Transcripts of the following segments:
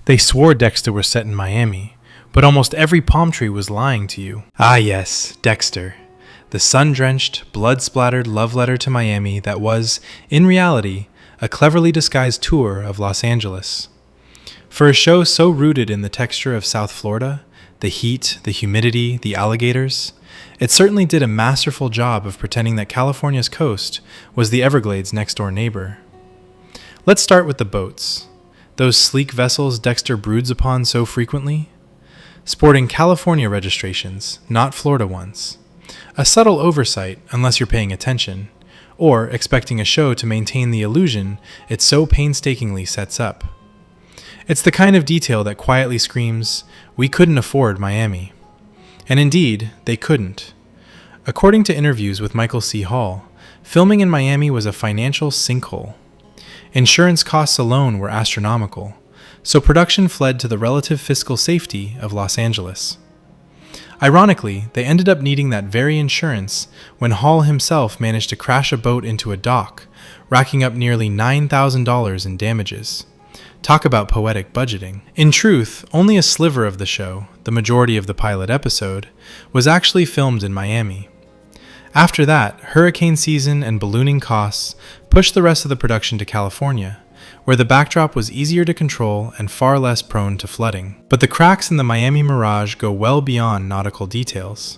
They swore Dexter was set in Miami, but almost every palm tree was lying to you. Ah yes, Dexter. The sun-drenched, blood-splattered love letter to Miami that was, in reality, a cleverly disguised tour of Los Angeles. For a show so rooted in the texture of South Florida, the heat, the humidity, the alligators, it certainly did a masterful job of pretending that California's coast was the Everglades' next-door neighbor. Let's start with the boats. Those sleek vessels Dexter broods upon so frequently. Sporting California registrations, not Florida ones. A subtle oversight, unless you're paying attention, or expecting a show to maintain the illusion it so painstakingly sets up. It's the kind of detail that quietly screams, "We couldn't afford Miami." And indeed, they couldn't. According to interviews with Michael C. Hall, filming in Miami was a financial sinkhole. Insurance costs alone were astronomical, so production fled to the relative fiscal safety of Los Angeles. Ironically, they ended up needing that very insurance when Hall himself managed to crash a boat into a dock, racking up nearly $9,000 in damages. Talk about poetic budgeting. In truth, only a sliver of the show, the majority of the pilot episode, was actually filmed in Miami. After that, hurricane season and ballooning costs pushed the rest of the production to California, where the backdrop was easier to control and far less prone to flooding. But the cracks in the Miami mirage go well beyond nautical details.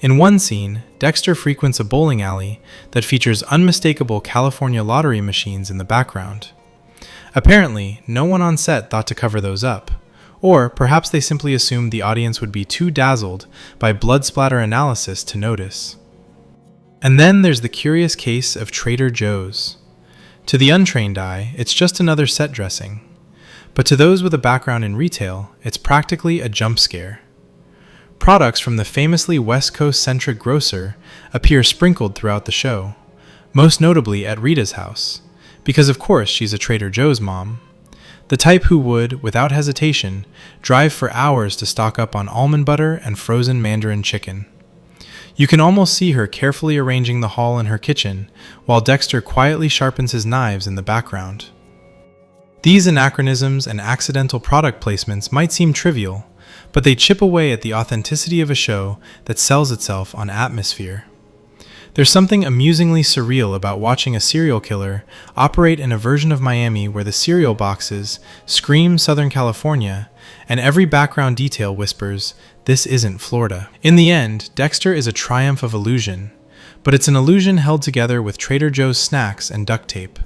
In one scene, Dexter frequents a bowling alley that features unmistakable California lottery machines in the background. Apparently, no one on set thought to cover those up, or perhaps they simply assumed the audience would be too dazzled by blood splatter analysis to notice. And then there's the curious case of Trader Joe's. To the untrained eye, it's just another set dressing. But to those with a background in retail, it's practically a jump scare. Products from the famously West Coast-centric grocer appear sprinkled throughout the show, most notably at Rita's house, because of course she's a Trader Joe's mom. The type who would, without hesitation, drive for hours to stock up on almond butter and frozen mandarin chicken. You can almost see her carefully arranging the haul in her kitchen, while Dexter quietly sharpens his knives in the background. These anachronisms and accidental product placements might seem trivial, but they chip away at the authenticity of a show that sells itself on atmosphere. There's something amusingly surreal about watching a serial killer operate in a version of Miami where the cereal boxes scream Southern California, and every background detail whispers, "This isn't Florida." In the end, Dexter is a triumph of illusion, but it's an illusion held together with Trader Joe's snacks and duct tape.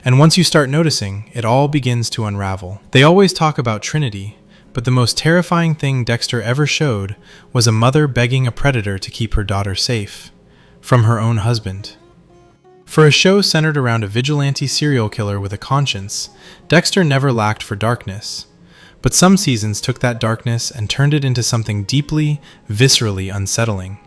And once you start noticing, it all begins to unravel. They always talk about Trinity, but the most terrifying thing Dexter ever showed was a mother begging a predator to keep her daughter safe from her own husband. For a show centered around a vigilante serial killer with a conscience, Dexter never lacked for darkness. But some seasons took that darkness and turned it into something deeply, viscerally unsettling.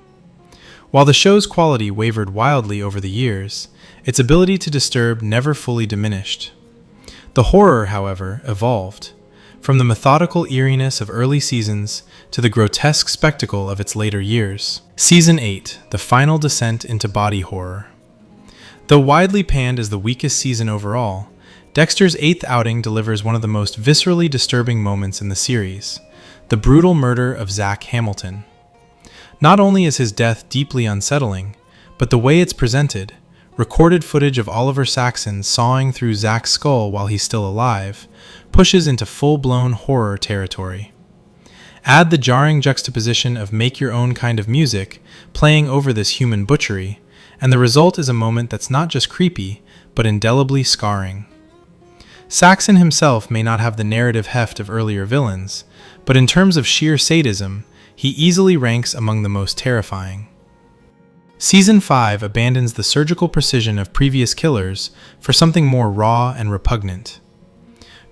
While the show's quality wavered wildly over the years, its ability to disturb never fully diminished. The horror, however, evolved, from the methodical eeriness of early seasons to the grotesque spectacle of its later years. Season 8, the final descent into body horror. Though widely panned as the weakest season overall, Dexter's 8th outing delivers one of the most viscerally disturbing moments in the series, the brutal murder of Zach Hamilton. Not only is his death deeply unsettling, but the way it's presented, recorded footage of Oliver Saxon sawing through Zach's skull while he's still alive, pushes into full-blown horror territory. Add the jarring juxtaposition of make-your-own kind of music playing over this human butchery, and the result is a moment that's not just creepy, but indelibly scarring. Saxon himself may not have the narrative heft of earlier villains, but in terms of sheer sadism, he easily ranks among the most terrifying. Season 5 abandons the surgical precision of previous killers for something more raw and repugnant.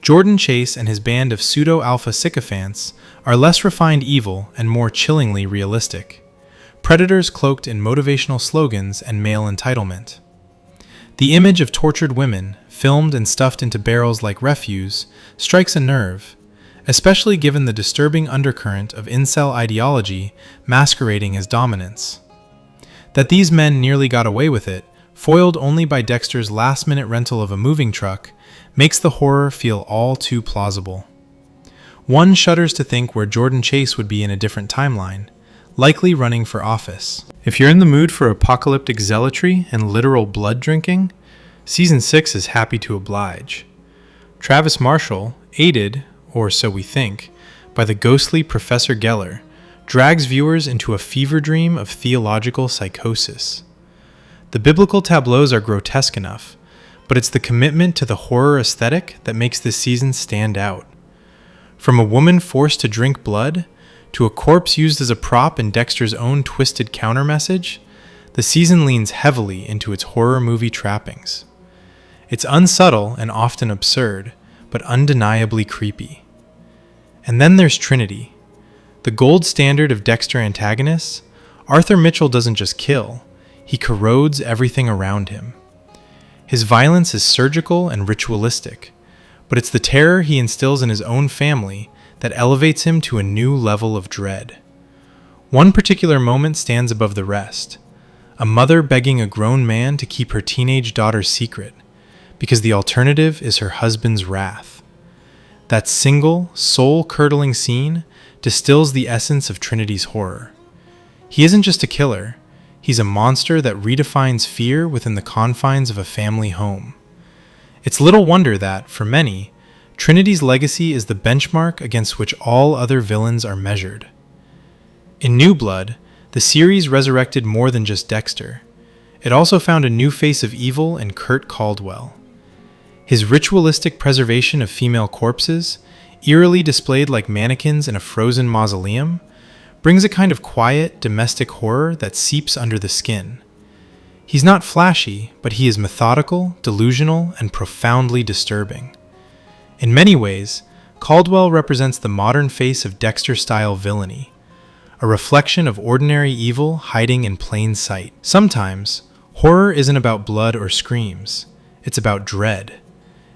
Jordan Chase and his band of pseudo-alpha sycophants are less refined evil and more chillingly realistic. Predators cloaked in motivational slogans and male entitlement. The image of tortured women, filmed and stuffed into barrels like refuse, strikes a nerve, especially given the disturbing undercurrent of incel ideology masquerading as dominance. That these men nearly got away with it, foiled only by Dexter's last-minute rental of a moving truck, makes the horror feel all too plausible. One shudders to think where Jordan Chase would be in a different timeline, likely running for office. If you're in the mood for apocalyptic zealotry and literal blood drinking, Season 6 is happy to oblige. Travis Marshall, aided, or so we think, by the ghostly Professor Geller, drags viewers into a fever dream of theological psychosis. The biblical tableaus are grotesque enough, but it's the commitment to the horror aesthetic that makes this season stand out. From a woman forced to drink blood, to a corpse used as a prop in Dexter's own twisted counter-message, the season leans heavily into its horror movie trappings. It's unsubtle and often absurd, but undeniably creepy. And then there's Trinity. The gold standard of Dexter antagonists, Arthur Mitchell doesn't just kill, he corrodes everything around him. His violence is surgical and ritualistic, but it's the terror he instills in his own family that elevates him to a new level of dread. One particular moment stands above the rest, a mother begging a grown man to keep her teenage daughter secret, because the alternative is her husband's wrath. That single, soul-curdling scene distills the essence of Trinity's horror. He isn't just a killer, he's a monster that redefines fear within the confines of a family home. It's little wonder that, for many, Trinity's legacy is the benchmark against which all other villains are measured. In New Blood, the series resurrected more than just Dexter. It also found a new face of evil in Kurt Caldwell. His ritualistic preservation of female corpses, eerily displayed like mannequins in a frozen mausoleum, brings a kind of quiet, domestic horror that seeps under the skin. He's not flashy, but he is methodical, delusional, and profoundly disturbing. In many ways, Caldwell represents the modern face of Dexter-style villainy, a reflection of ordinary evil hiding in plain sight. Sometimes, horror isn't about blood or screams, it's about dread,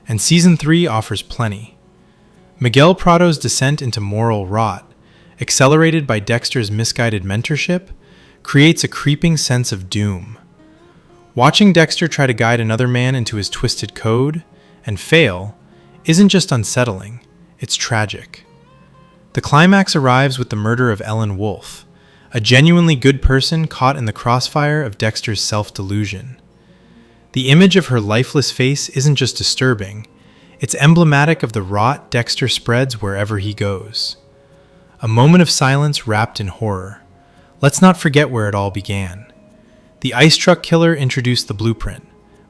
and Season 3 offers plenty. Miguel Prado's descent into moral rot, accelerated by Dexter's misguided mentorship, creates a creeping sense of doom. Watching Dexter try to guide another man into his twisted code, and fail, isn't just unsettling, it's tragic. The climax arrives with the murder of Ellen Wolf, a genuinely good person caught in the crossfire of Dexter's self-delusion. The image of her lifeless face isn't just disturbing, it's emblematic of the rot Dexter spreads wherever he goes. A moment of silence wrapped in horror. Let's not forget where it all began. The ice truck killer introduced the blueprint,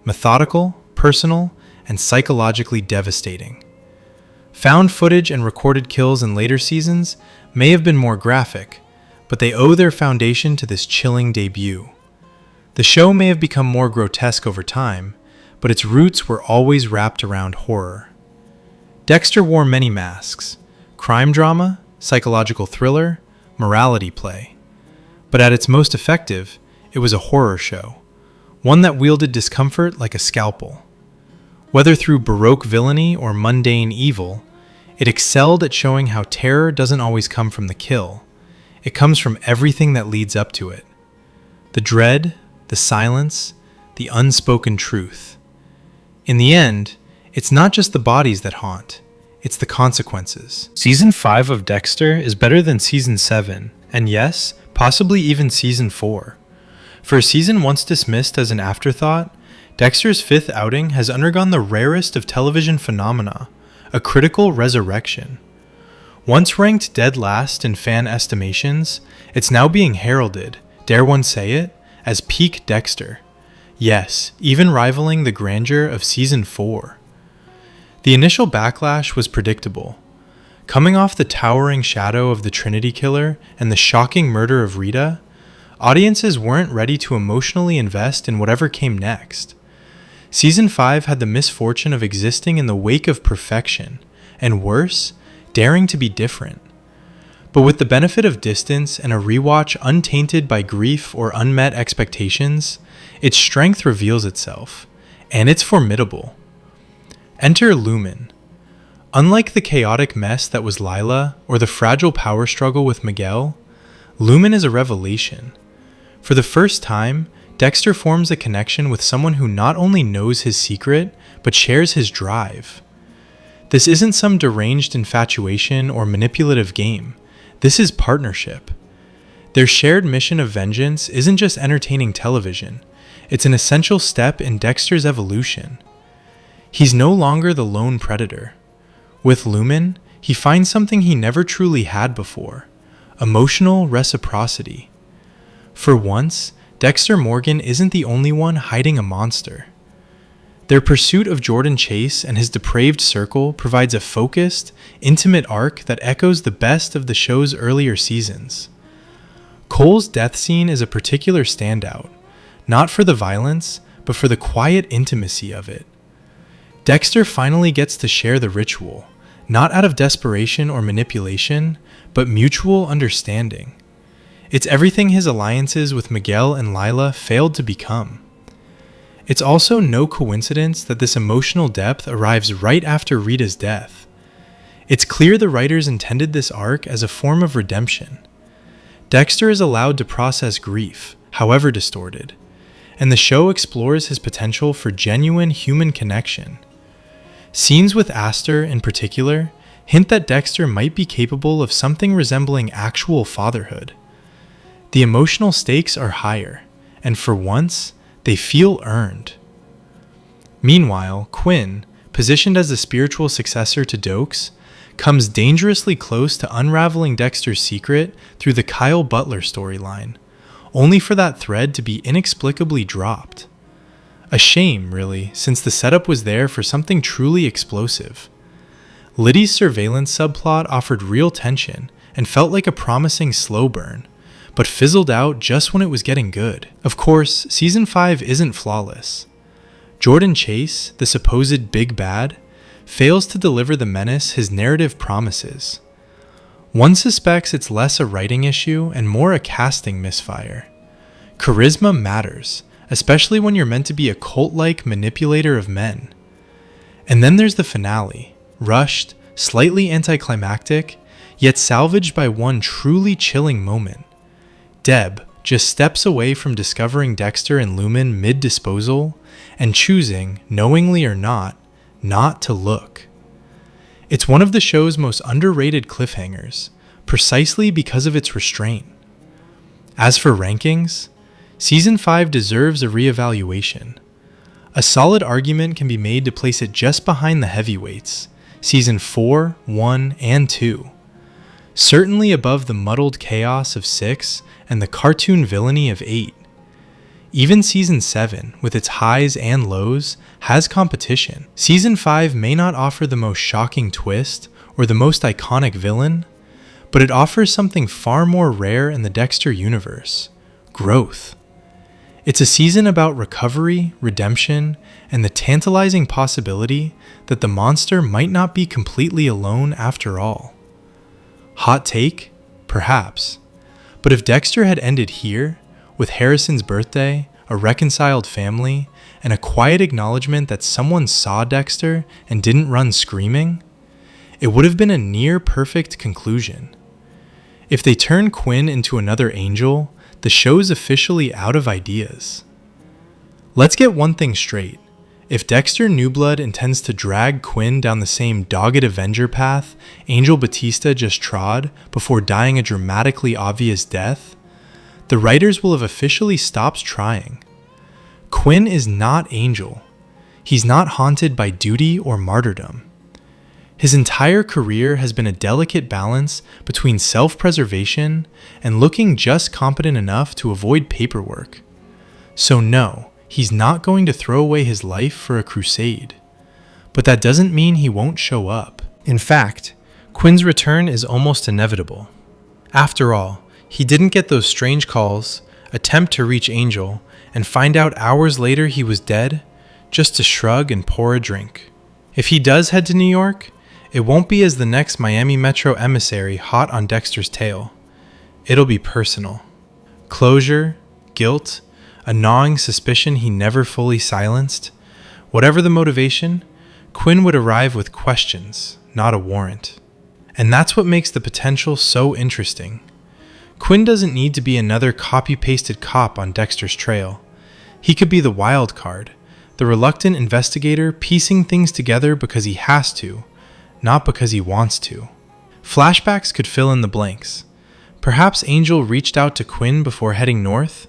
methodical, personal, and psychologically devastating. Found footage and recorded kills in later seasons may have been more graphic, but they owe their foundation to this chilling debut. The show may have become more grotesque over time, but its roots were always wrapped around horror. Dexter wore many masks: crime drama, psychological thriller, morality play. But at its most effective, it was a horror show, one that wielded discomfort like a scalpel. Whether through Baroque villainy or mundane evil, it excelled at showing how terror doesn't always come from the kill. It comes from everything that leads up to it. The dread, the silence, the unspoken truth. In the end, it's not just the bodies that haunt, it's the consequences. Season 5 of Dexter is better than Season 7, and yes, possibly even Season 4. For a season once dismissed as an afterthought, Dexter's fifth outing has undergone the rarest of television phenomena, a critical resurrection. Once ranked dead last in fan estimations, it's now being heralded, dare one say it, as peak Dexter. Yes, even rivaling the grandeur of Season 4. The initial backlash was predictable. Coming off the towering shadow of the Trinity Killer and the shocking murder of Rita, audiences weren't ready to emotionally invest in whatever came next. Season 5 had the misfortune of existing in the wake of perfection, and worse, daring to be different. But with the benefit of distance and a rewatch untainted by grief or unmet expectations, its strength reveals itself, and it's formidable. Enter Lumen. Unlike the chaotic mess that was Lila or the fragile power struggle with Miguel, Lumen is a revelation. For the first time, Dexter forms a connection with someone who not only knows his secret, but shares his drive. This isn't some deranged infatuation or manipulative game. This is partnership. Their shared mission of vengeance isn't just entertaining television. It's an essential step in Dexter's evolution. He's no longer the lone predator. With Lumen, he finds something he never truly had before: emotional reciprocity. For once, Dexter Morgan isn't the only one hiding a monster. Their pursuit of Jordan Chase and his depraved circle provides a focused, intimate arc that echoes the best of the show's earlier seasons. Cole's death scene is a particular standout, not for the violence, but for the quiet intimacy of it. Dexter finally gets to share the ritual, not out of desperation or manipulation, but mutual understanding. It's everything his alliances with Miguel and Lila failed to become. It's also no coincidence that this emotional depth arrives right after Rita's death. It's clear the writers intended this arc as a form of redemption. Dexter is allowed to process grief, however distorted, and the show explores his potential for genuine human connection. Scenes with Astor, in particular, hint that Dexter might be capable of something resembling actual fatherhood. The emotional stakes are higher, and for once, they feel earned. Meanwhile, Quinn, positioned as the spiritual successor to Dokes, comes dangerously close to unraveling Dexter's secret through the Kyle Butler storyline, only for that thread to be inexplicably dropped. A shame, really, since the setup was there for something truly explosive. Liddy's surveillance subplot offered real tension and felt like a promising slow burn, but fizzled out just when it was getting good. Of course, Season 5 isn't flawless. Jordan Chase, the supposed big bad, fails to deliver the menace his narrative promises. One suspects it's less a writing issue and more a casting misfire. Charisma matters, especially when you're meant to be a cult-like manipulator of men. And then there's the finale, rushed, slightly anticlimactic, yet salvaged by one truly chilling moment. Deb just steps away from discovering Dexter and Lumen mid-disposal and choosing, knowingly or not to look. It's one of the show's most underrated cliffhangers, precisely because of its restraint. As for rankings, Season 5 deserves a reevaluation. A solid argument can be made to place it just behind the heavyweights, Season 4, 1, and 2. Certainly above the muddled chaos of 6 and the cartoon villainy of 8. Even Season 7, with its highs and lows, has competition. Season 5 may not offer the most shocking twist or the most iconic villain, but it offers something far more rare in the Dexter universe: growth. It's a season about recovery, redemption, and the tantalizing possibility that the monster might not be completely alone after all. Hot take? Perhaps. But if Dexter had ended here, with Harrison's birthday, a reconciled family, and a quiet acknowledgement that someone saw Dexter and didn't run screaming, it would have been a near-perfect conclusion. If they turn Quinn into another angel, the show's officially out of ideas. Let's get one thing straight. If Dexter Newblood intends to drag Quinn down the same dogged Avenger path Angel Batista just trod before dying a dramatically obvious death, the writers will have officially stopped trying. Quinn is not Angel. He's not haunted by duty or martyrdom. His entire career has been a delicate balance between self-preservation and looking just competent enough to avoid paperwork. So no, he's not going to throw away his life for a crusade. But that doesn't mean he won't show up. In fact, Quinn's return is almost inevitable. After all, he didn't get those strange calls, attempt to reach Angel, and find out hours later he was dead, just to shrug and pour a drink. If he does head to New York, it won't be as the next Miami Metro emissary hot on Dexter's tail. It'll be personal. Closure, guilt, a gnawing suspicion he never fully silenced. Whatever the motivation, Quinn would arrive with questions, not a warrant. And that's what makes the potential so interesting. Quinn doesn't need to be another copy-pasted cop on Dexter's trail. He could be the wild card, the reluctant investigator piecing things together because he has to, not because he wants to. Flashbacks could fill in the blanks. Perhaps Angel reached out to Quinn before heading north,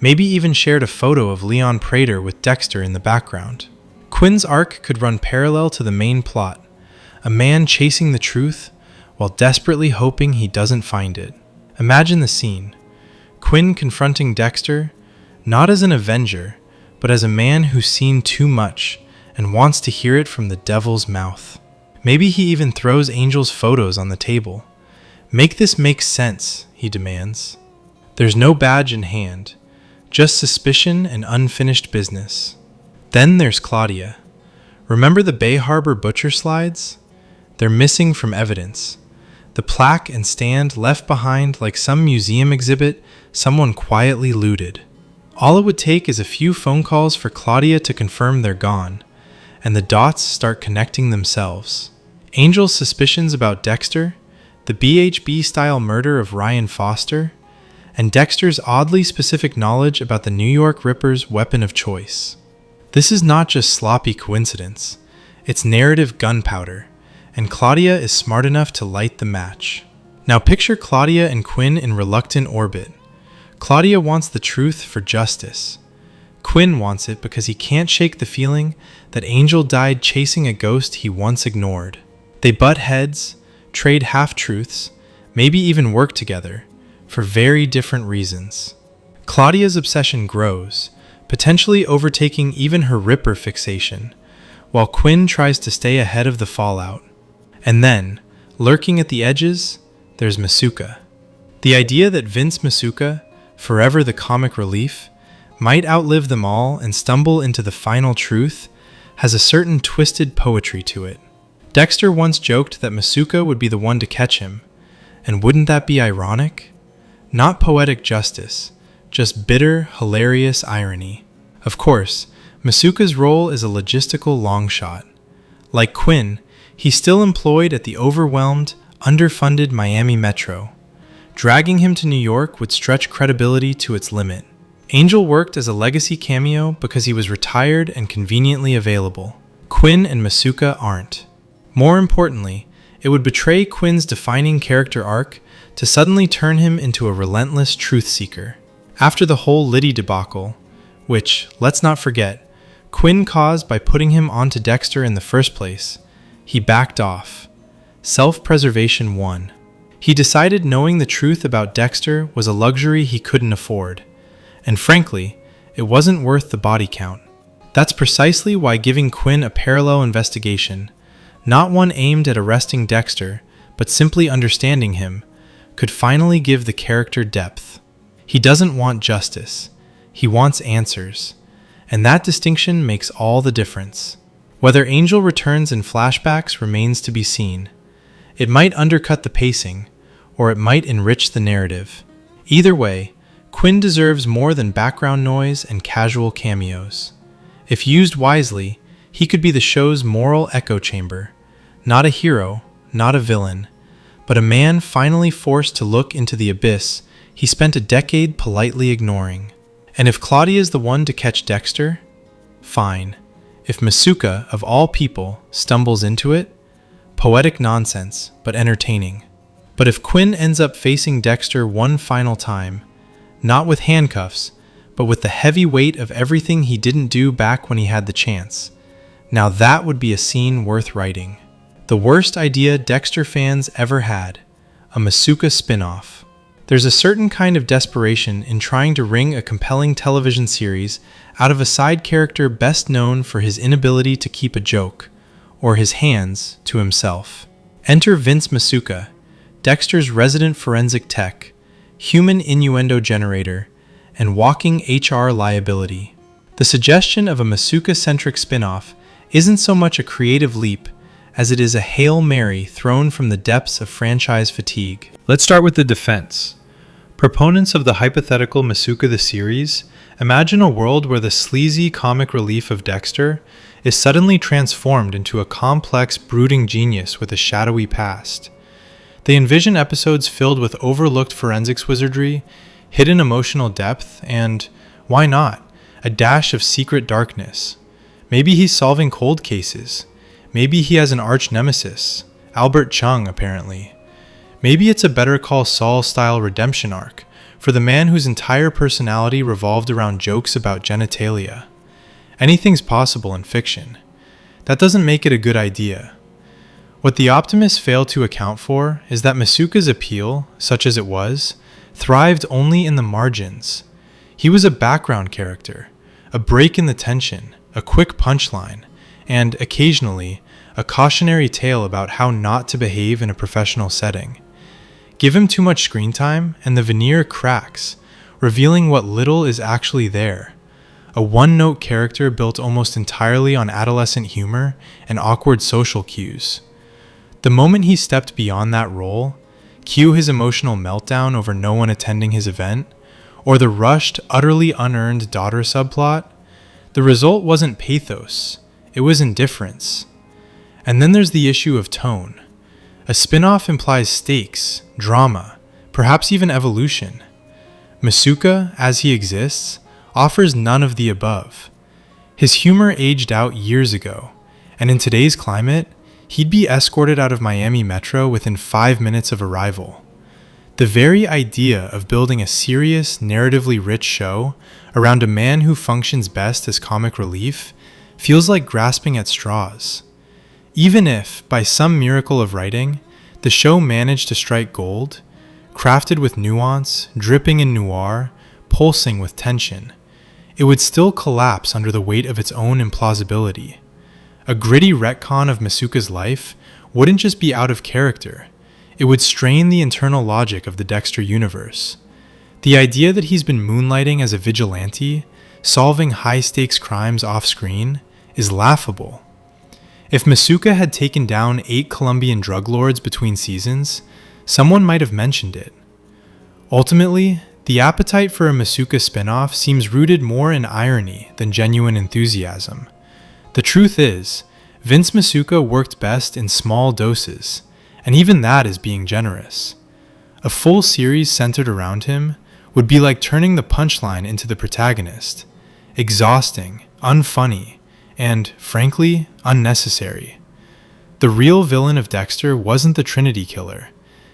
maybe even shared a photo of Leon Prater with Dexter in the background. Quinn's arc could run parallel to the main plot, a man chasing the truth while desperately hoping he doesn't find it. Imagine the scene. Quinn confronting Dexter, not as an avenger, but as a man who's seen too much and wants to hear it from the devil's mouth. Maybe he even throws Angel's photos on the table. "Make this make sense," he demands. There's no badge in hand, just suspicion and unfinished business. Then there's Claudia. Remember the Bay Harbor butcher slides? They're missing from evidence. The plaque and stand left behind like some museum exhibit someone quietly looted. All it would take is a few phone calls for Claudia to confirm they're gone, and the dots start connecting themselves. Angel's suspicions about Dexter, the BHB-style murder of Ryan Foster, and Dexter's oddly specific knowledge about the New York Ripper's weapon of choice. This is not just sloppy coincidence, it's narrative gunpowder, and Claudia is smart enough to light the match. Now picture Claudia and Quinn in reluctant orbit. Claudia wants the truth for justice. Quinn wants it because he can't shake the feeling that Angel died chasing a ghost he once ignored. They butt heads, trade half-truths, maybe even work together, for very different reasons. Claudia's obsession grows, potentially overtaking even her Ripper fixation, while Quinn tries to stay ahead of the fallout. And then, lurking at the edges, there's Masuka. The idea that Vince Masuka, forever the comic relief, might outlive them all and stumble into the final truth has a certain twisted poetry to it. Dexter once joked that Masuka would be the one to catch him, and wouldn't that be ironic? Not poetic justice, just bitter, hilarious irony. Of course, Masuka's role is a logistical long shot. Like Quinn, he's still employed at the overwhelmed, underfunded Miami Metro. Dragging him to New York would stretch credibility to its limit. Angel worked as a legacy cameo because he was retired and conveniently available. Quinn and Masuka aren't. More importantly, it would betray Quinn's defining character arc to suddenly turn him into a relentless truth seeker. After the whole Liddy debacle, which, let's not forget, Quinn caused by putting him onto Dexter in the first place, he backed off. Self-preservation won. He decided knowing the truth about Dexter was a luxury he couldn't afford. And frankly, it wasn't worth the body count. That's precisely why giving Quinn a parallel investigation, not one aimed at arresting Dexter, but simply understanding him, could finally give the character depth. He doesn't want justice. He wants answers. And that distinction makes all the difference. Whether Angel returns in flashbacks remains to be seen. It might undercut the pacing, or it might enrich the narrative. Either way, Quinn deserves more than background noise and casual cameos. If used wisely, he could be the show's moral echo chamber. Not a hero, not a villain, but a man finally forced to look into the abyss he spent a decade politely ignoring. And if Claudia is the one to catch Dexter, fine. If Masuka, of all people, stumbles into it, poetic nonsense, but entertaining. But if Quinn ends up facing Dexter one final time, not with handcuffs, but with the heavy weight of everything he didn't do back when he had the chance, now that would be a scene worth writing. The worst idea Dexter fans ever had, a Masuka spin-off. There's a certain kind of desperation in trying to wring a compelling television series out of a side character best known for his inability to keep a joke, or his hands to himself. Enter Vince Masuka, Dexter's resident forensic tech, human innuendo generator, and walking HR liability. The suggestion of a Masuka-centric spin-off isn't so much a creative leap as it is a Hail Mary thrown from the depths of franchise fatigue. Let's start with the defense. Proponents of the hypothetical Masuka the series imagine a world where the sleazy comic relief of Dexter is suddenly transformed into a complex, brooding genius with a shadowy past. They envision episodes filled with overlooked forensics wizardry, hidden emotional depth, and, why not, a dash of secret darkness. Maybe he's solving cold cases. Maybe he has an arch nemesis. Albert Chung, apparently. Maybe it's a Better Call Saul-style redemption arc for the man whose entire personality revolved around jokes about genitalia. Anything's possible in fiction. That doesn't make it a good idea. What the optimists fail to account for is that Masuka's appeal, such as it was, thrived only in the margins. He was a background character, a break in the tension, a quick punchline, and, occasionally, a cautionary tale about how not to behave in a professional setting. Give him too much screen time, and the veneer cracks, revealing what little is actually there. A one-note character built almost entirely on adolescent humor and awkward social cues. The moment he stepped beyond that role, cue his emotional meltdown over no one attending his event, or the rushed, utterly unearned daughter subplot, the result wasn't pathos, it was indifference. And then there's the issue of tone. A spin-off implies stakes, drama, perhaps even evolution. Masuka, as he exists, offers none of the above. His humor aged out years ago, and in today's climate, he'd be escorted out of Miami Metro within 5 minutes of arrival. The very idea of building a serious, narratively rich show around a man who functions best as comic relief feels like grasping at straws. Even if, by some miracle of writing, the show managed to strike gold, crafted with nuance, dripping in noir, pulsing with tension, it would still collapse under the weight of its own implausibility. A gritty retcon of Masuka's life wouldn't just be out of character, it would strain the internal logic of the Dexter universe. The idea that he's been moonlighting as a vigilante, solving high-stakes crimes off-screen, is laughable. If Masuka had taken down 8 Colombian drug lords between seasons, someone might have mentioned it. Ultimately, the appetite for a Masuka spin-off seems rooted more in irony than genuine enthusiasm. The truth is, Vince Masuka worked best in small doses, and even that is being generous. A full series centered around him would be like turning the punchline into the protagonist. Exhausting, unfunny, and, frankly, unnecessary. The real villain of Dexter wasn't the Trinity Killer.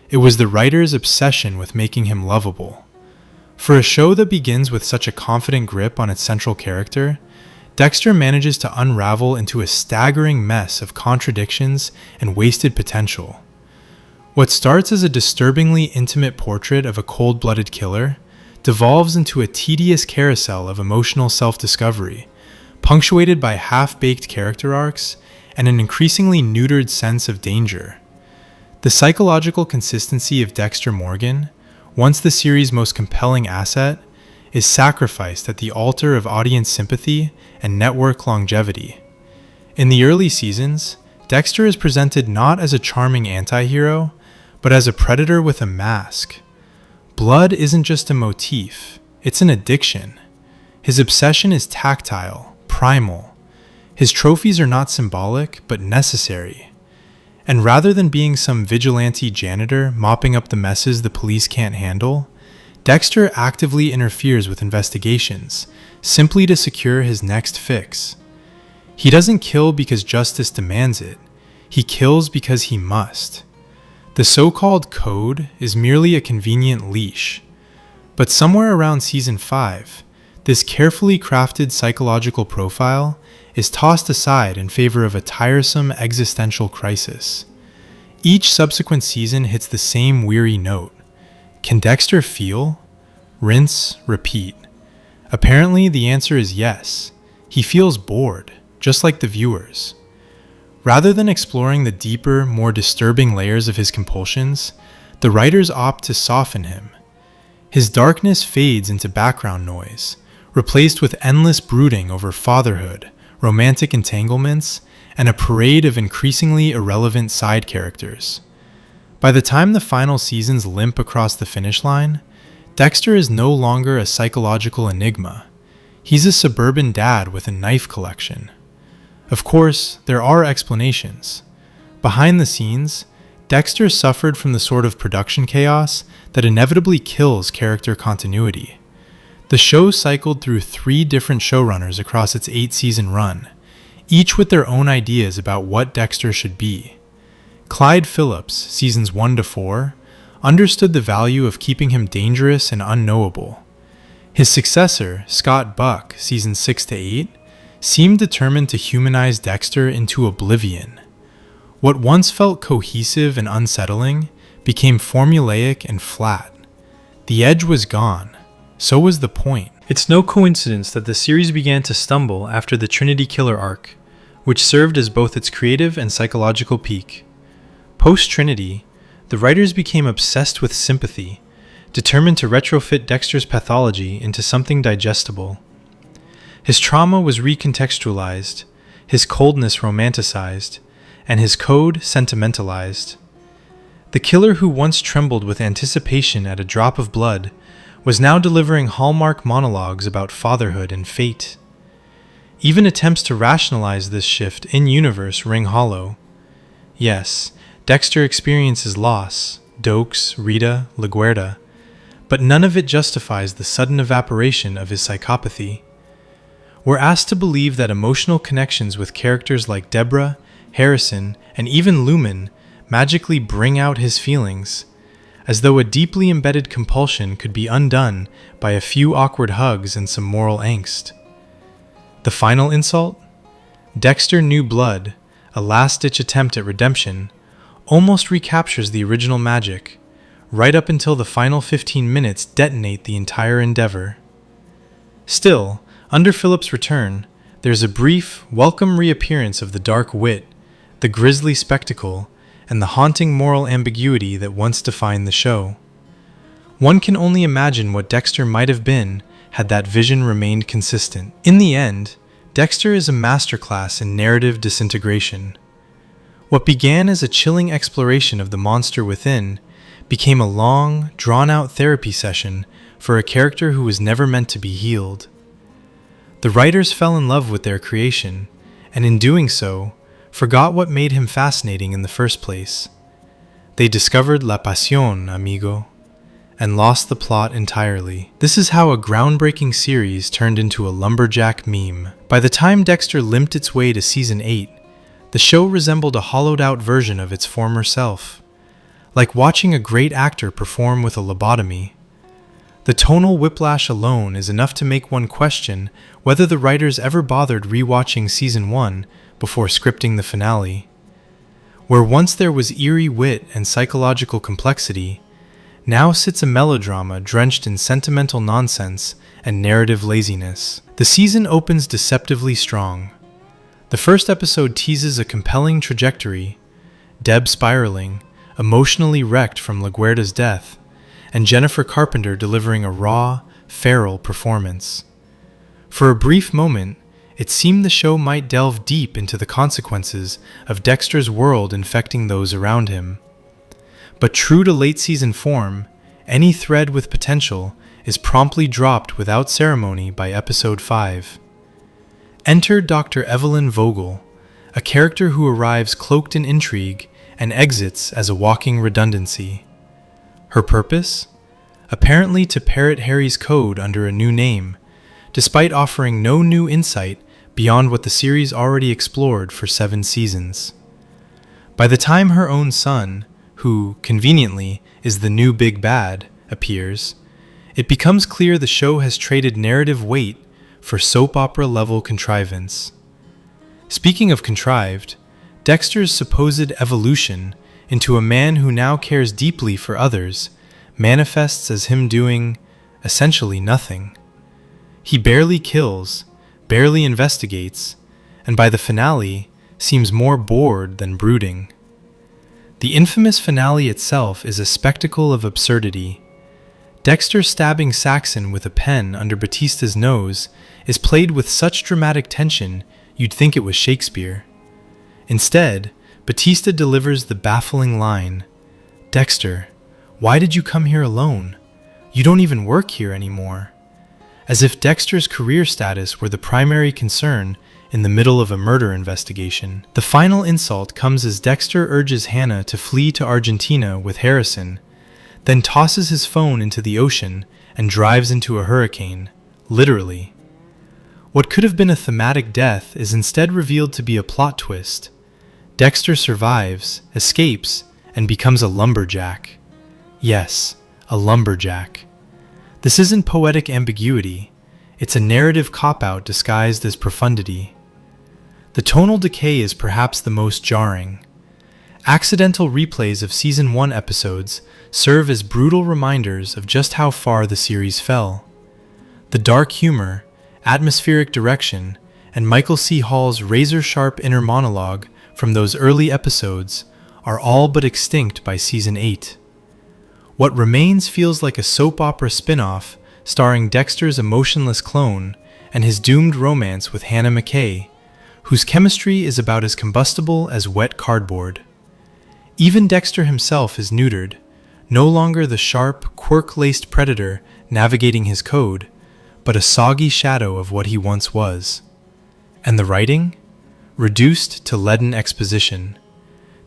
It was the writer's obsession with making him lovable. For a show that begins with such a confident grip on its central character, Dexter manages to unravel into a staggering mess of contradictions and wasted potential. What starts as a disturbingly intimate portrait of a cold-blooded killer devolves into a tedious carousel of emotional self-discovery, punctuated by half-baked character arcs and an increasingly neutered sense of danger. The psychological consistency of Dexter Morgan, once the series' most compelling asset, is sacrificed at the altar of audience sympathy and network longevity. In the early seasons, Dexter is presented not as a charming anti-hero, but as a predator with a mask. Blood isn't just a motif, it's an addiction. His obsession is tactile, primal. His trophies are not symbolic, but necessary. And rather than being some vigilante janitor mopping up the messes the police can't handle, Dexter actively interferes with investigations, simply to secure his next fix. He doesn't kill because justice demands it. He kills because he must. The so-called code is merely a convenient leash. But somewhere around season 5, this carefully crafted psychological profile is tossed aside in favor of a tiresome existential crisis. Each subsequent season hits the same weary note. Can Dexter feel? Rinse, repeat. Apparently, the answer is yes. He feels bored, just like the viewers. Rather than exploring the deeper, more disturbing layers of his compulsions, the writers opt to soften him. His darkness fades into background noise, replaced with endless brooding over fatherhood, romantic entanglements, and a parade of increasingly irrelevant side characters. By the time the final seasons limp across the finish line, Dexter is no longer a psychological enigma. He's a suburban dad with a knife collection. Of course, there are explanations. Behind the scenes, Dexter suffered from the sort of production chaos that inevitably kills character continuity. The show cycled through 3 different showrunners across its 8-season run, each with their own ideas about what Dexter should be. Clyde Phillips, seasons 1 to 4, understood the value of keeping him dangerous and unknowable. His successor, Scott Buck, seasons 6 to 8, seemed determined to humanize Dexter into oblivion. What once felt cohesive and unsettling became formulaic and flat. The edge was gone. So was the point. It's no coincidence that the series began to stumble after the Trinity Killer arc, which served as both its creative and psychological peak. Post-Trinity, the writers became obsessed with sympathy, determined to retrofit Dexter's pathology into something digestible. His trauma was recontextualized, his coldness romanticized, and his code sentimentalized. The killer who once trembled with anticipation at a drop of blood was now delivering hallmark monologues about fatherhood and fate. Even attempts to rationalize this shift in-universe ring hollow. Yes, Dexter experiences loss, Dokes, Rita, LaGuerta, but none of it justifies the sudden evaporation of his psychopathy. We're asked to believe that emotional connections with characters like Deborah, Harrison, and even Lumen magically bring out his feelings, as though a deeply embedded compulsion could be undone by a few awkward hugs and some moral angst. The final insult? Dexter New Blood, a last-ditch attempt at redemption, almost recaptures the original magic, right up until the final 15 minutes detonate the entire endeavor. Still, under Phillips' return, there's a brief, welcome reappearance of the dark wit, the grisly spectacle, and the haunting moral ambiguity that once defined the show. One can only imagine what Dexter might have been had that vision remained consistent. In the end, Dexter is a masterclass in narrative disintegration. What began as a chilling exploration of the monster within became a long, drawn-out therapy session for a character who was never meant to be healed. The writers fell in love with their creation, and in doing so, forgot what made him fascinating in the first place. They discovered la pasión, amigo, and lost the plot entirely. This is how a groundbreaking series turned into a lumberjack meme. By the time Dexter limped its way to season 8, the show resembled a hollowed-out version of its former self, like watching a great actor perform with a lobotomy. The tonal whiplash alone is enough to make one question whether the writers ever bothered rewatching season 1 before scripting the finale. Where once there was eerie wit and psychological complexity, now sits a melodrama drenched in sentimental nonsense and narrative laziness. The season opens deceptively strong. The first episode teases a compelling trajectory, Deb spiraling, emotionally wrecked from LaGuerta's death, and Jennifer Carpenter delivering a raw, feral performance. For a brief moment, it seemed the show might delve deep into the consequences of Dexter's world infecting those around him. But true to late-season form, any thread with potential is promptly dropped without ceremony by episode 5. Enter Dr. Evelyn Vogel, a character who arrives cloaked in intrigue and exits as a walking redundancy. Her purpose? Apparently to parrot Harry's code under a new name, despite offering no new insight beyond what the series already explored for 7 seasons. By the time her own son, who, conveniently, is the new big bad, appears, it becomes clear the show has traded narrative weight for soap opera-level contrivance. Speaking of contrived, Dexter's supposed evolution into a man who now cares deeply for others manifests as him doing, essentially, nothing. He barely kills, barely investigates, and by the finale, seems more bored than brooding. The infamous finale itself is a spectacle of absurdity. Dexter stabbing Saxon with a pen under Batista's nose is played with such dramatic tension you'd think it was Shakespeare. Instead, Batista delivers the baffling line, "Dexter, why did you come here alone? You don't even work here anymore." As if Dexter's career status were the primary concern in the middle of a murder investigation. The final insult comes as Dexter urges Hannah to flee to Argentina with Harrison, then tosses his phone into the ocean and drives into a hurricane, literally. What could have been a thematic death is instead revealed to be a plot twist. Dexter survives, escapes, and becomes a lumberjack. Yes, a lumberjack. This isn't poetic ambiguity, it's a narrative cop-out disguised as profundity. The tonal decay is perhaps the most jarring. Accidental replays of Season 1 episodes serve as brutal reminders of just how far the series fell. The dark humor, atmospheric direction, and Michael C. Hall's razor-sharp inner monologue from those early episodes are all but extinct by Season 8. What remains feels like a soap opera spin-off starring Dexter's emotionless clone and his doomed romance with Hannah McKay, whose chemistry is about as combustible as wet cardboard. Even Dexter himself is neutered, no longer the sharp, quirk-laced predator navigating his code, but a soggy shadow of what he once was. And the writing? Reduced to leaden exposition.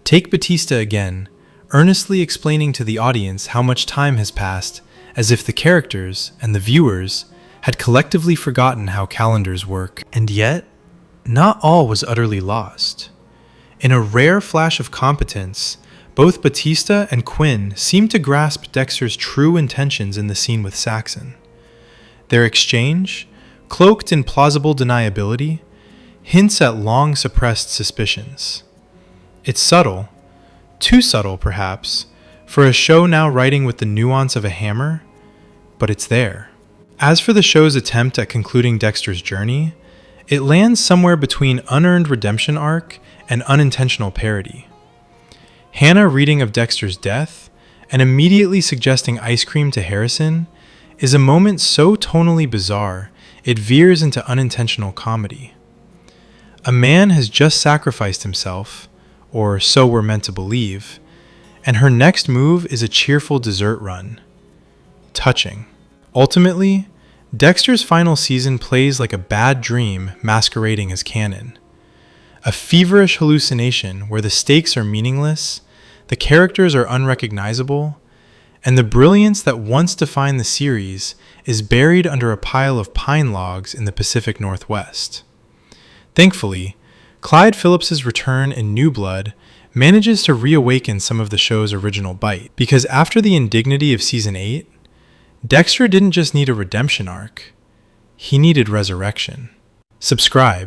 Take Batista again, earnestly explaining to the audience how much time has passed, as if the characters and the viewers had collectively forgotten how calendars work. And yet, not all was utterly lost. In a rare flash of competence, both Batista and Quinn seemed to grasp Dexter's true intentions in the scene with Saxon. Their exchange, cloaked in plausible deniability, hints at long-suppressed suspicions. It's subtle, too subtle perhaps, for a show now writing with the nuance of a hammer, but it's there. As for the show's attempt at concluding Dexter's journey, it lands somewhere between unearned redemption arc and unintentional parody. Hannah reading of Dexter's death and immediately suggesting ice cream to Harrison is a moment so tonally bizarre it veers into unintentional comedy. A man has just sacrificed himself, or so we're meant to believe, and her next move is a cheerful dessert run. Touching. Ultimately, Dexter's final season plays like a bad dream masquerading as canon. A feverish hallucination where the stakes are meaningless, the characters are unrecognizable, and the brilliance that once defined the series is buried under a pile of pine logs in the Pacific Northwest. Thankfully, Clyde Phillips's return in New Blood manages to reawaken some of the show's original bite, because after the indignity of Season 8, Dexter didn't just need a redemption arc, he needed resurrection. Subscribe.